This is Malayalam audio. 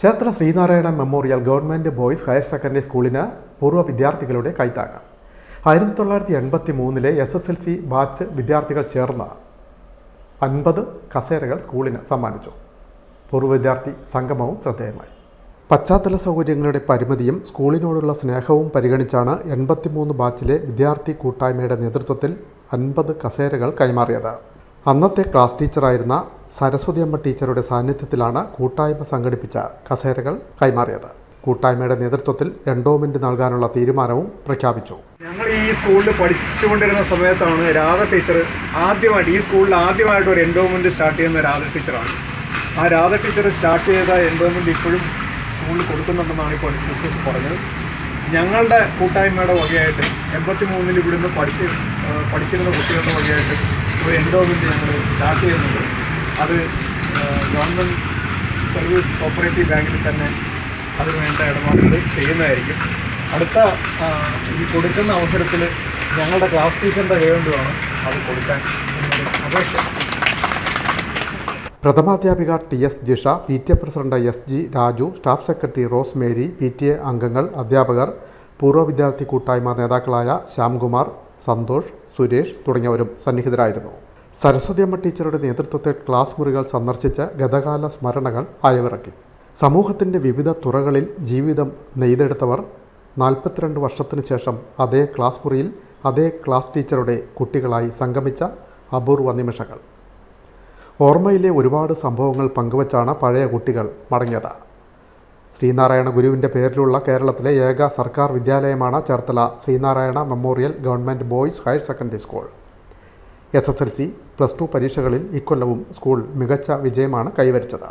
Cherthala Sreenarayana memorial government boys higher secondary സ്കൂളിന് പൂർവ്വ വിദ്യാർത്ഥികളുടെ കൈത്താങ്ങ്. 1983 SSLC ബാച്ച് വിദ്യാർത്ഥികൾ ചേർന്ന് 50 കസേരകൾ സ്കൂളിന് സമ്മാനിച്ചു. പൂർവ്വ വിദ്യാർത്ഥി സംഗമവും ശ്രദ്ധേയമായി. പശ്ചാത്തല സൗകര്യങ്ങളുടെ പരിമിതിയും സ്കൂളിനോടുള്ള സ്നേഹവും പരിഗണിച്ചാണ് 83 ബാച്ചിലെ വിദ്യാർത്ഥി കൂട്ടായ്മയുടെ നേതൃത്വത്തിൽ 50 കസേരകൾ കൈമാറിയത്. അന്നത്തെ ക്ലാസ് ടീച്ചറായിരുന്ന സരസ്വതി അമ്മ ടീച്ചറുടെ സാന്നിധ്യത്തിലാണ് കൂട്ടായ്മ സംഘടിപ്പിച്ച കസേരകൾ കൈമാറിയത്. കൂട്ടായ്മയുടെ നേതൃത്വത്തിൽ എൻഡോമെന്റ് നൽകാനുള്ള തീരുമാനവും പ്രഖ്യാപിച്ചു. ഞങ്ങൾ ഈ സ്കൂളിൽ പഠിച്ചുകൊണ്ടിരുന്ന സമയത്താണ് രാധ ടീച്ചർ ആദ്യമായിട്ട് ഈ സ്കൂളിൽ ആദ്യമായിട്ട് ഒരു എൻഡോമെന്റ് സ്റ്റാർട്ട് ചെയ്യുന്ന രാധ ടീച്ചറാണ്. ആ രാധ ടീച്ചർ സ്റ്റാർട്ട് ചെയ്ത എൻഡോമെന്റ് ഇപ്പോഴും സ്കൂളിൽ കൊടുക്കുന്നുണ്ടെന്നാണ് ഇപ്പോൾ ബിസിനസ് പറഞ്ഞത്. ഞങ്ങളുടെ കൂട്ടായ്മയുടെ വകയായിട്ട് 83 ഇവിടുന്ന് പഠിച്ചിരുന്ന കുട്ടികളുടെ വകയായിട്ട് ഒരു എൻഡോമെന്റ് ഞങ്ങൾ സ്റ്റാർട്ട് ചെയ്യുന്നുണ്ട്. അത് ഗവൺമെൻറ് സർവീസ് കോപ്പറേറ്റീവ് ബാങ്കിൽ തന്നെ അതിന് വേണ്ട ഇടപാടുകൾ ചെയ്യുന്നതായിരിക്കും. അടുത്ത ഈ കൊടുക്കുന്ന അവസരത്തിൽ ഞങ്ങളുടെ ക്ലാസ് ടീച്ചറിൻ്റെ കൈകൊണ്ടുമാണ് അത് കൊടുക്കാൻ അപേക്ഷ. പ്രഥമാധ്യാപിക TS Jisha, PTA president SG Raju, staff secretary rose Mary, PTA അംഗങ്ങൾ, അധ്യാപകർ, പൂർവ്വ വിദ്യാർത്ഥി കൂട്ടായ്മ നേതാക്കളായ ശ്യാംകുമാർ, സന്തോഷ്, സുരേഷ് തുടങ്ങിയവരും സന്നിഹിതരായിരുന്നു. സരസ്വതി അമ്മ ടീച്ചറുടെ നേതൃത്വത്തിൽ ക്ലാസ് മുറികൾ സന്ദർശിച്ച് ഗതകാല സ്മരണകൾ അയവിറക്കി. സമൂഹത്തിൻ്റെ വിവിധ തുറകളിൽ ജീവിതം നെയ്തെടുത്തവർ 42 വർഷത്തിനു ശേഷം അതേ ക്ലാസ് മുറിയിൽ അതേ ക്ലാസ് ടീച്ചറുടെ കുട്ടികളായി സംഗമിച്ച അപൂർവ നിമിഷങ്ങൾ. ഓർമ്മയിലെ ഒരുപാട് സംഭവങ്ങൾ പങ്കുവച്ചാണ് പഴയ കുട്ടികൾ മടങ്ങിയത്. ശ്രീനാരായണ ഗുരുവിൻ്റെ പേരിലുള്ള കേരളത്തിലെ ഏക സർക്കാർ വിദ്യാലയമാണ് Cherthala Sreenarayana memorial government boys higher secondary school. SSLC, +2 പരീക്ഷകളിൽ ഇക്കൊല്ലവും സ്കൂൾ മികച്ച വിജയമാണ് കൈവരിച്ചത്.